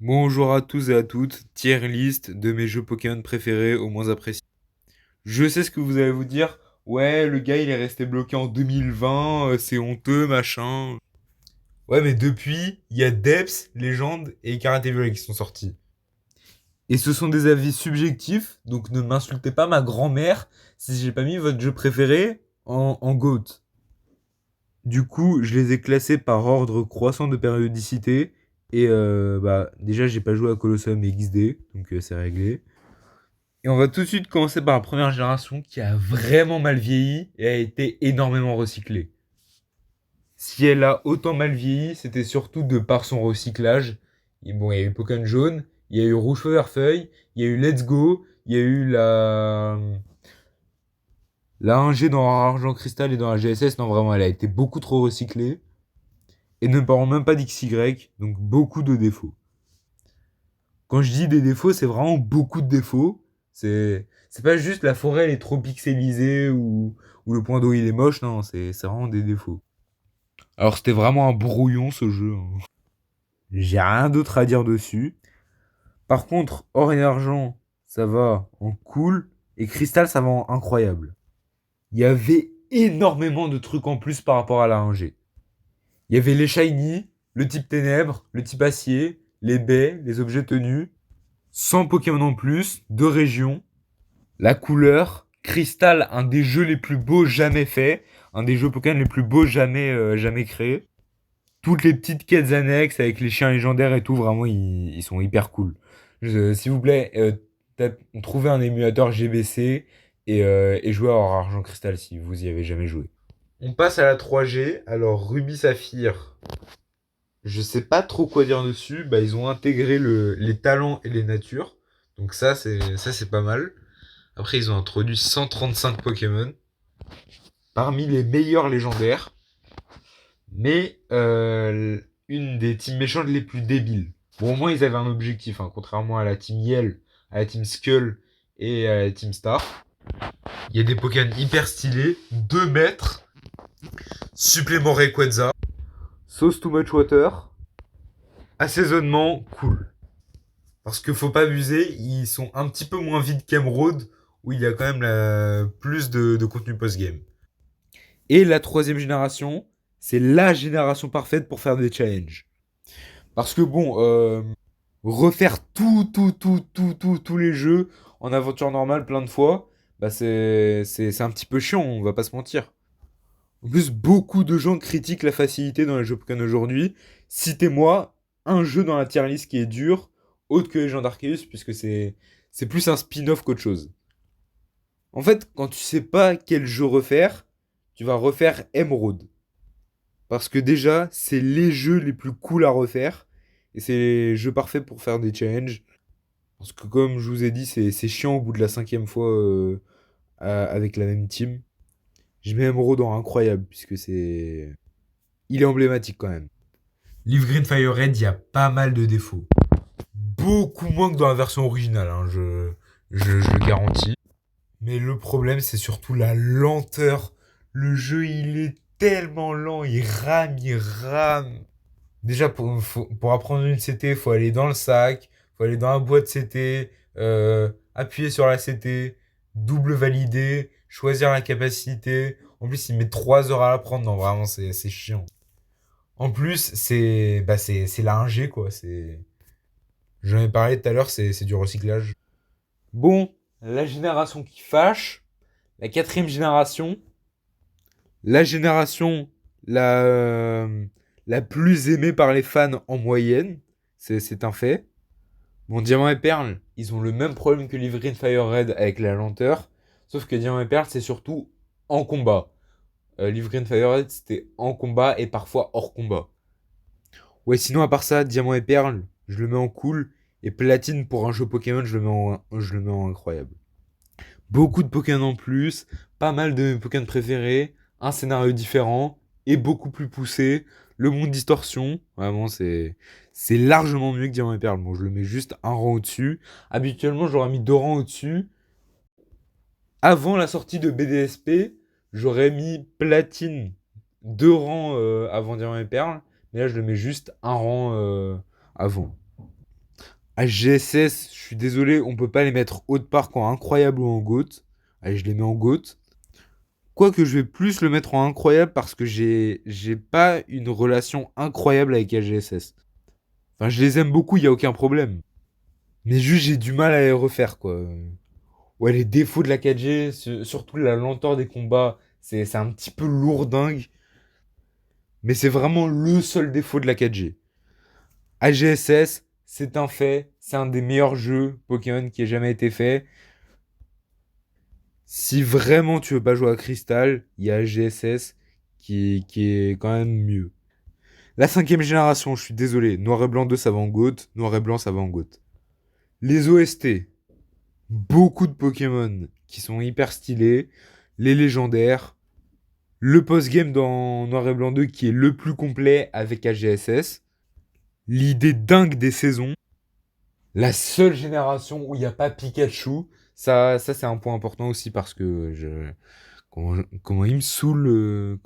Bonjour à tous et à toutes, tier list de mes jeux Pokémon préférés au moins appréciés. Je sais ce que vous allez vous dire, ouais, le gars il est resté bloqué en 2020, c'est honteux, machin. Ouais, mais depuis, il y a Depths, Légende et Karate Violet qui sont sortis. Et ce sont des avis subjectifs, donc ne m'insultez pas ma grand-mère si j'ai pas mis votre jeu préféré en GOAT. Du coup, je les ai classés par ordre croissant de périodicité. Et déjà, j'ai pas joué à Colosseum et XD, donc c'est réglé. Et on va tout de suite commencer par la première génération qui a vraiment mal vieilli et a été énormément recyclée. Si elle a autant mal vieilli, c'était surtout de par son recyclage. Et bon, il y a eu Pokémon Jaune, il y a eu Rouge Feu Vert Feuille, il y a eu Let's Go, il y a eu la 1G dans Argent Cristal et dans la GSS. Non, vraiment, elle a été beaucoup trop recyclée. Et ne parlons même pas d'XY, donc beaucoup de défauts. Quand je dis des défauts, c'est vraiment beaucoup de défauts. C'est pas juste la forêt elle est trop pixelisée ou le point d'eau il est moche, non, c'est vraiment des défauts. Alors c'était vraiment un brouillon ce jeu, hein. J'ai rien d'autre à dire dessus. Par contre, or et argent, ça va en cool, et cristal, ça va en incroyable. Il y avait énormément de trucs en plus par rapport à la 1G. Il y avait les shiny, le type ténèbres, le type acier, les baies, les objets tenus, 100 Pokémon en plus, 2 régions, la couleur, Crystal, un des jeux les plus beaux jamais faits, un des jeux Pokémon les plus beaux jamais créés. Toutes les petites quêtes annexes avec les chiens légendaires et tout, vraiment, ils sont hyper cool. S'il vous plaît, trouvez un émulateur GBC et jouez à Or Argent Cristal si vous y avez jamais joué. On passe à la 3G. Alors, Ruby Saphir, je sais pas trop quoi dire dessus. Bah, ils ont intégré les talents et les natures. Donc ça c'est pas mal. Après, ils ont introduit 135 Pokémon. Parmi les meilleurs légendaires. Mais une des teams méchantes les plus débiles. Bon, au moins, ils avaient un objectif, hein, contrairement à la team Yell, à la team Skull et à la team Star. Il y a des Pokémon hyper stylés. 2 mètres. Supplément Rayquaza. Sauce Too Much Water. Assaisonnement, cool. Parce que faut pas abuser, ils sont un petit peu moins vides qu'Emerald, où il y a quand même plus de contenu post-game. Et la troisième génération, c'est la génération parfaite pour faire des challenges. Parce que bon, refaire tous les jeux en aventure normale plein de fois, bah c'est un petit peu chiant, on va pas se mentir. En plus, beaucoup de gens critiquent la facilité dans les jeux Pokémon aujourd'hui. Citez-moi un jeu dans la tier list qui est dur, autre que Legend Arceus, puisque c'est plus un spin-off qu'autre chose. En fait, quand tu sais pas quel jeu refaire, tu vas refaire Emerald. Parce que déjà, c'est les jeux les plus cool à refaire. Et c'est les jeux parfaits pour faire des challenges. Parce que comme je vous ai dit, c'est chiant au bout de la cinquième fois avec la même team. Je mets Emerald dans incroyable, puisque c'est... Il est emblématique quand même. Leaf Green Fire Red, il y a pas mal de défauts. Beaucoup moins que dans la version originale, hein, je le garantis. Mais le problème, c'est surtout la lenteur. Le jeu, il est tellement lent, il rame, il rame. Déjà, pour apprendre une CT, il faut aller dans le sac, il faut aller dans la boîte CT, appuyer sur la CT, double valider, choisir la capacité. En plus, il met 3 heures à l'apprendre. Non, vraiment, c'est chiant. En plus, c'est la 1G, quoi. J'en ai parlé tout à l'heure, c'est du recyclage. Bon, la génération qui fâche, la quatrième génération, la génération la plus aimée par les fans en moyenne, c'est un fait. Bon, Diamant et Perle, ils ont le même problème que Leaf Green Fire Red avec la lenteur, sauf que Diamant et Perle, c'est surtout en combat. Leaf Green Fire Red, c'était en combat et parfois hors combat. Ouais, sinon, à part ça, Diamant et Perle, je le mets en cool. Et Platine, pour un jeu Pokémon, je le mets en incroyable. Beaucoup de Pokémon en plus, pas mal de mes Pokémon préférés, un scénario différent et beaucoup plus poussé. Le monde distorsion, vraiment, c'est largement mieux que Diamant et Perle. Bon, je le mets juste un rang au-dessus. Habituellement, j'aurais mis 2 rangs au-dessus. Avant la sortie de BDSP, j'aurais mis Platine 2 rangs avant Diamant et Perle. Mais là, je le mets juste un rang avant. À GSS, je suis désolé, on peut pas les mettre haut de parc en incroyable ou en GOAT. Allez, je les mets en GOAT. Quoique je vais plus le mettre en incroyable parce que j'ai pas une relation incroyable avec AGSS. Enfin, je les aime beaucoup, il y a aucun problème. Mais juste, j'ai du mal à les refaire, quoi. Ouais, les défauts de la 4G, surtout la lenteur des combats, c'est un petit peu lourdingue. Mais c'est vraiment le seul défaut de la 4G. AGSS, c'est un fait, c'est un des meilleurs jeux Pokémon qui ait jamais été fait. Si vraiment tu veux pas jouer à Crystal, il y a AGSS qui est quand même mieux. La cinquième génération, je suis désolé, Noir et Blanc 2 ça va en GOAT, Noir et Blanc ça va en GOAT. Les OST, beaucoup de Pokémon qui sont hyper stylés, les légendaires, le post-game dans Noir et Blanc 2 qui est le plus complet avec AGSS, l'idée dingue des saisons, la seule génération où il n'y a pas Pikachu, ça c'est un point important aussi parce que comment il me saoule,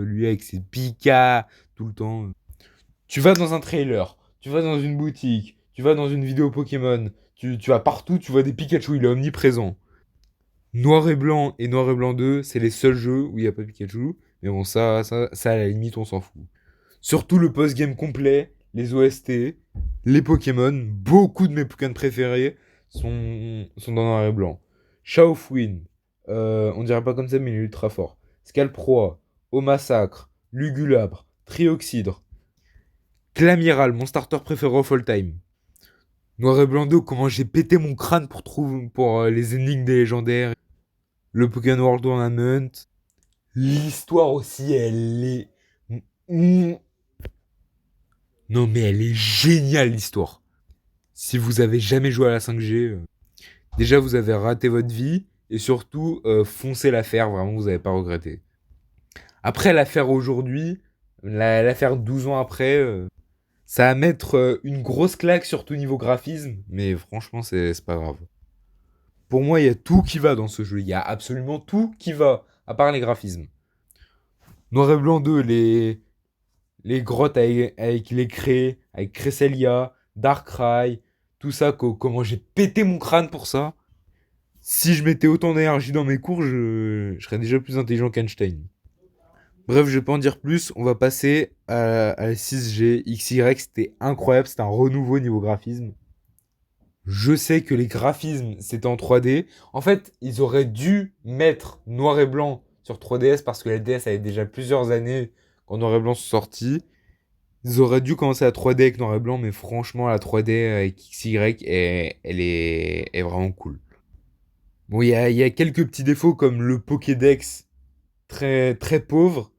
lui avec ses Pika tout le temps. Tu vas dans un trailer, tu vas dans une boutique, tu vas dans une vidéo Pokémon, tu vas partout, tu vois des Pikachu, il est omniprésent. Noir et Blanc et Noir et Blanc 2, c'est les seuls jeux où il n'y a pas Pikachu. Mais bon, ça, à la limite, on s'en fout. Surtout le post-game complet, les OST, les Pokémon. Beaucoup de mes Pokémon préférés sont dans Noir et Blanc. Shaofwin, on dirait pas comme ça, mais il est ultra fort. Scalproie, Au Massacre, Lugulabre, Trioxydre, Clamiral, mon starter préféré of all time. Noir et Blanc 2, comment j'ai pété mon crâne pour trouver pour les énigmes des légendaires. Le Pokémon World Tournament. L'histoire aussi, elle est. Mm. Non, mais elle est géniale, l'histoire. Si vous avez jamais joué à la 5G, déjà vous avez raté votre vie. Et surtout, foncez la faire, vraiment, vous n'allez pas regretter. Après, la faire aujourd'hui, la faire 12 ans après, ça va mettre une grosse claque, surtout niveau graphisme. Mais franchement, c'est pas grave. Pour moi, il y a tout qui va dans ce jeu. Il y a absolument tout qui va, à part les graphismes. Noir et Blanc 2, les grottes avec les craies, avec Cresselia, Darkrai, tout ça, comment j'ai pété mon crâne pour ça. Si je mettais autant d'énergie dans mes cours, je serais déjà plus intelligent qu'Einstein. Bref, je vais pas en dire plus, on va passer à la 6G. XY, c'était incroyable, c'était un renouveau niveau graphisme. Je sais que les graphismes, c'était en 3D. En fait, ils auraient dû mettre noir et blanc sur 3DS parce que la DS avait déjà plusieurs années quand noir et blanc sont sortis. Ils auraient dû commencer la 3D avec noir et blanc, mais franchement, la 3D avec XY, elle est vraiment cool. Bon, il y a quelques petits défauts comme le Pokédex très, très pauvre.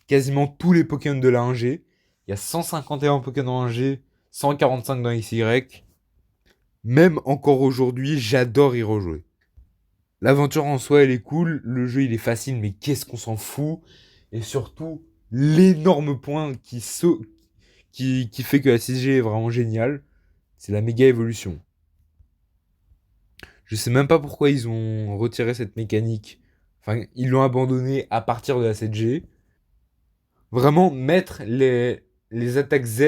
Quasiment tous les Pokémon de la 1G. Il y a 151 Pokémon en 1G, 145 dans XY. Même encore aujourd'hui, j'adore y rejouer. L'aventure en soi, elle est cool. Le jeu, il est facile, mais qu'est-ce qu'on s'en fout. Et surtout, l'énorme point qui fait que la 6G est vraiment géniale, c'est la méga évolution. Je sais même pas pourquoi ils ont retiré cette mécanique. Enfin, ils l'ont abandonnée à partir de la 7G. Vraiment, mettre les attaques Z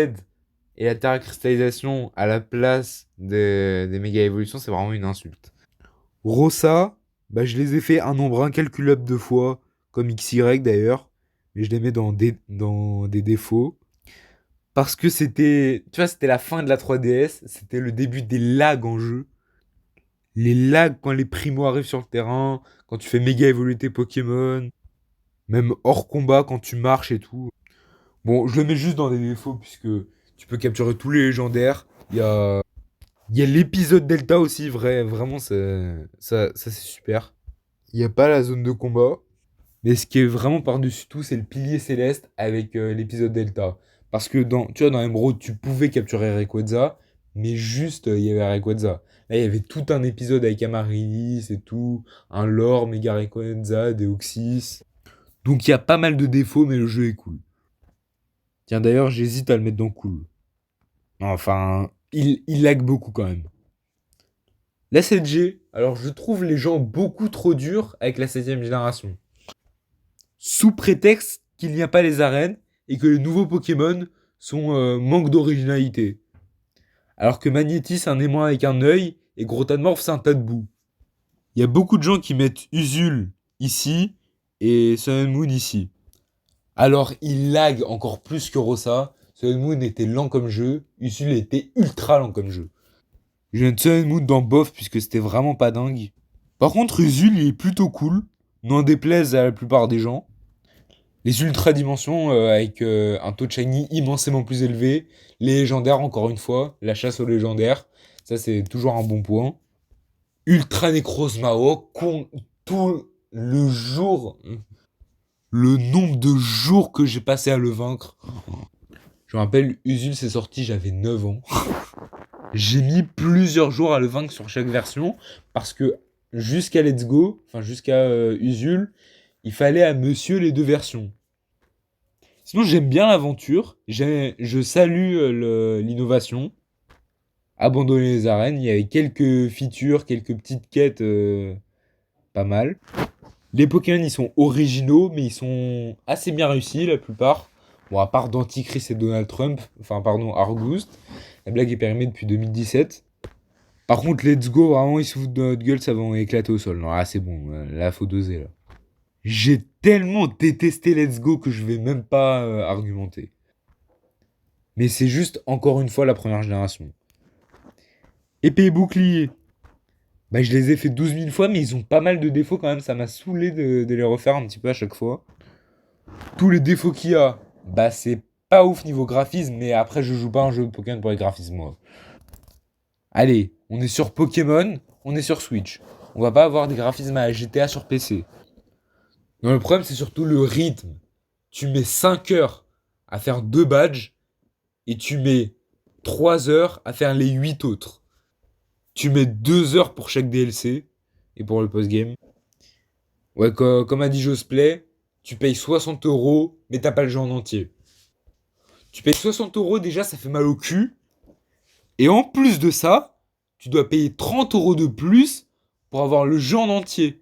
et la terra cristallisation à la place des méga évolutions, c'est vraiment une insulte. Rossa, bah, je les ai fait un nombre incalculable de fois, comme XY d'ailleurs, mais je les mets dans des défauts. Parce que c'était, tu vois, c'était la fin de la 3DS, c'était le début des lags en jeu. Les lags quand les primos arrivent sur le terrain, quand tu fais méga évoluer tes Pokémon, même hors combat quand tu marches et tout. Bon, je le mets juste dans des défauts puisque tu peux capturer tous les légendaires. Il y a l'épisode Delta aussi, vraiment, ça c'est super. Il n'y a pas la zone de combat. Mais ce qui est vraiment par-dessus tout, c'est le pilier céleste avec l'épisode Delta. Parce que tu vois, dans Emerald, tu pouvais capturer Rayquaza, mais juste, il y avait Rayquaza. Là, il y avait tout un épisode avec Amaryllis et tout, un lore, Mega Rayquaza, Deoxys. Donc il y a pas mal de défauts, mais le jeu est cool. Tiens, d'ailleurs, j'hésite à le mettre dans cool. Enfin, il lag beaucoup quand même. La 7G, alors je trouve les gens beaucoup trop durs avec la 7ème génération. Sous prétexte qu'il n'y a pas les arènes et que les nouveaux Pokémon sont manque d'originalité. Alors que Magnétis, c'est un aimant avec un œil, et Grotanmorph, c'est un tas de boue. Il y a beaucoup de gens qui mettent Usul ici, et Sun and Moon ici. Alors, il lag encore plus que Rossa. Sun and Moon était lent comme jeu, Usul était ultra lent comme jeu. Je viens de Sun and Moon dans Bof, puisque c'était vraiment pas dingue. Par contre, Usul, il est plutôt cool, n'en déplaise à la plupart des gens. Les ultra dimensions avec un taux de shiny immensément plus élevé. Les légendaires, encore une fois, la chasse aux légendaires. Ça, c'est toujours un bon point. Ultra Necrose Mao, tout le jour, le nombre de jours que j'ai passé à le vaincre. Je me rappelle, Usul s'est sorti, j'avais 9 ans. J'ai mis plusieurs jours à le vaincre sur chaque version parce que jusqu'à Let's Go, enfin jusqu'à Usul, il fallait à monsieur les deux versions. Sinon, j'aime bien l'aventure. Je salue l'innovation. Abandonner les arènes. Il y avait quelques features, quelques petites quêtes pas mal. Les Pokémon, ils sont originaux, mais ils sont assez bien réussis, la plupart. Bon, à part Denticris et Donald Trump. Enfin, pardon, Argoost. La blague est périmée depuis 2017. Par contre, Let's Go, vraiment, ils se foutent de notre gueule, ça va éclater au sol. Non, là, c'est bon. Là, faut doser, là. J'ai tellement détesté Let's Go que je vais même pas argumenter. Mais c'est juste, encore une fois, la première génération. Épée et bouclier. Bah, je les ai fait 12 000 fois, mais ils ont pas mal de défauts quand même. Ça m'a saoulé de les refaire un petit peu à chaque fois. Tous les défauts qu'il y a, bah, c'est pas ouf niveau graphisme, mais après, je joue pas un jeu de Pokémon pour les graphismes, moi. Allez, on est sur Pokémon, on est sur Switch. On va pas avoir des graphismes à GTA sur PC. Non, le problème, c'est surtout le rythme. Tu mets 5 heures à faire 2 badges et tu mets 3 heures à faire les 8 autres. Tu mets 2 heures pour chaque DLC et pour le post-game. Ouais, comme a dit Josplay, tu payes 60 euros, mais t'as pas le jeu en entier. Tu payes 60 euros, déjà, ça fait mal au cul. Et en plus de ça, tu dois payer 30 euros de plus pour avoir le jeu en entier.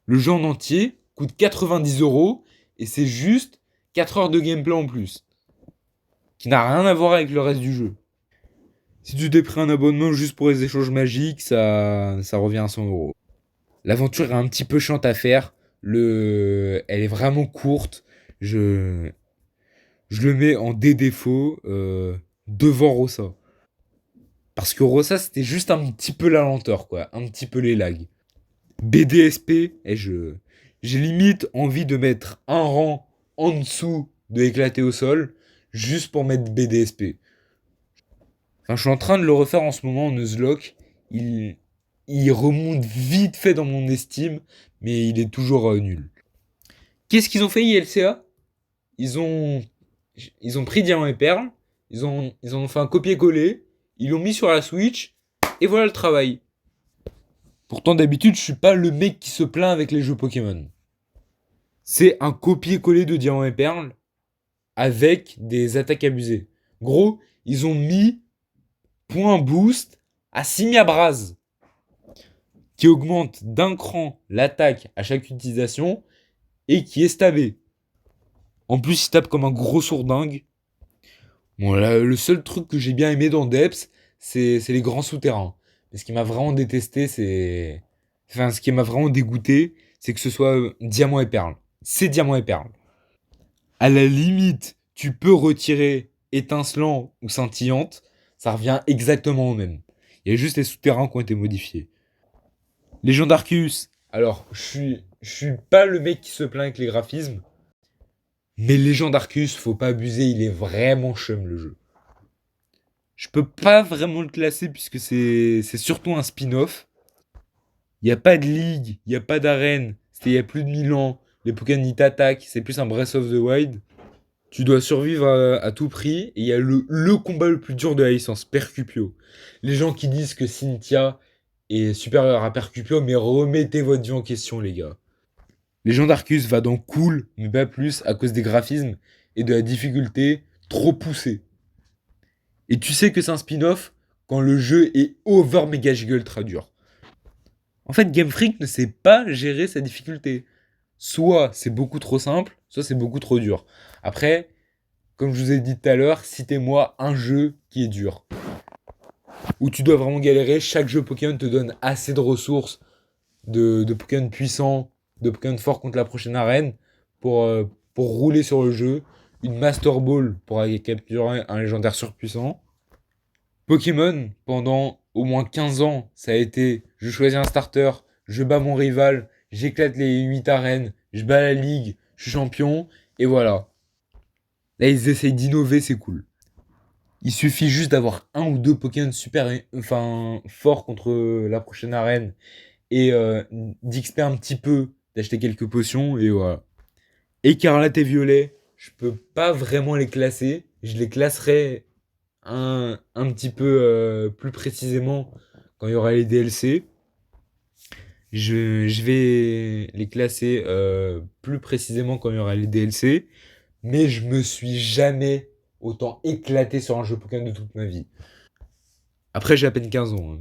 Le jeu en entier coûte 90 euros et c'est juste 4 heures de gameplay en plus. Qui n'a rien à voir avec le reste du jeu. Si tu t'es pris un abonnement juste pour les échanges magiques, ça revient à 100 euros. L'aventure est un petit peu chiante à faire. Elle est vraiment courte. Je le mets en défaut devant Rossa. Parce que Rossa, c'était juste un petit peu la lenteur, quoi. Un petit peu les lags. BDSP, j'ai limite envie de mettre un rang en dessous de éclater au sol, juste pour mettre BDSP. Enfin, je suis en train de le refaire en ce moment en Nuzlocke. Il remonte vite fait dans mon estime, mais il est toujours nul. Qu'est-ce qu'ils ont fait ILCA ils ont pris Diamant et Perle, ils en ont fait un copier-coller, ils l'ont mis sur la Switch, et voilà le travail. Pourtant, d'habitude, je suis pas le mec qui se plaint avec les jeux Pokémon. C'est un copier-coller de Diamant et Perle avec des attaques abusées. Gros, ils ont mis point boost à Simiabraz, qui augmente d'un cran l'attaque à chaque utilisation et qui est stabé. En plus, il tape comme un gros sourdingue. Bon, là, le seul truc que j'ai bien aimé dans Depths, c'est les grands souterrains. Mais ce qui m'a vraiment détesté, c'est... Enfin, ce qui m'a vraiment dégoûté, c'est que ce soit Diamant et Perle. C'est Diamant et Perle. À la limite, tu peux retirer étincelant ou scintillante, ça revient exactement au même. Il y a juste les souterrains qui ont été modifiés. Légion d'Arceus, alors, je suis pas le mec qui se plaint avec les graphismes, mais Légion d'Arceus, faut pas abuser, il est vraiment chum le jeu. Je peux pas vraiment le classer puisque c'est surtout un spin-off. Il n'y a pas de ligue, il n'y a pas d'arène, c'était il y a plus de 1000 ans, les Pokémon ils t'attaquent, c'est plus un Breath of the Wild. Tu dois survivre à tout prix, et il y a le combat le plus dur de la licence, Percupio. Les gens qui disent que Cynthia est supérieure à Percupio, mais remettez votre vie en question les gars. Légion d'Arceus va dans cool, mais pas plus, à cause des graphismes et de la difficulté trop poussée. Et tu sais que c'est un spin-off quand le jeu est over méga giga ultra dur. En fait, Game Freak ne sait pas gérer sa difficulté. Soit c'est beaucoup trop simple, soit c'est beaucoup trop dur. Après, comme je vous ai dit tout à l'heure, citez-moi un jeu qui est dur. où tu dois vraiment galérer. Chaque jeu Pokémon te donne assez de ressources, de Pokémon puissants, de Pokémon forts contre la prochaine arène pour rouler sur le jeu. Une Master Ball pour aller capturer un légendaire surpuissant. Pokémon, pendant au moins 15 ans, ça a été je choisis un starter, je bats mon rival, j'éclate les 8 arènes, je bats la ligue, je suis champion, et voilà. Là, ils essayent d'innover, c'est cool. Il suffit juste d'avoir un ou deux Pokémon forts contre la prochaine arène et d'XP un petit peu, d'acheter quelques potions, et voilà. Écarlate et Violet, je peux pas vraiment les classer. Je les classerai un petit peu plus précisément quand il y aura les DLC. Je vais les classer plus précisément quand il y aura les DLC. Mais je me suis jamais autant éclaté sur un jeu Pokémon de toute ma vie. Après, j'ai à peine 15 ans, hein.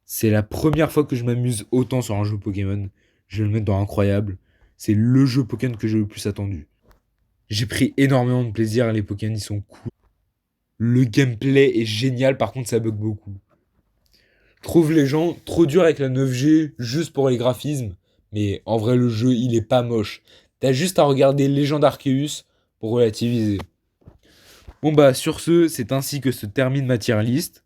C'est la première fois que je m'amuse autant sur un jeu Pokémon. Je vais le mettre dans incroyable. C'est le jeu Pokémon que j'ai le plus attendu. J'ai pris énormément de plaisir. Les Pokémon, ils sont cool. Le gameplay est génial. Par contre, ça bug beaucoup. Je trouve les gens trop durs avec la 9G juste pour les graphismes. Mais en vrai, le jeu, il est pas moche. T'as juste à regarder Légende Arceus pour relativiser. Bon bah sur ce, c'est ainsi que se termine ma tier list.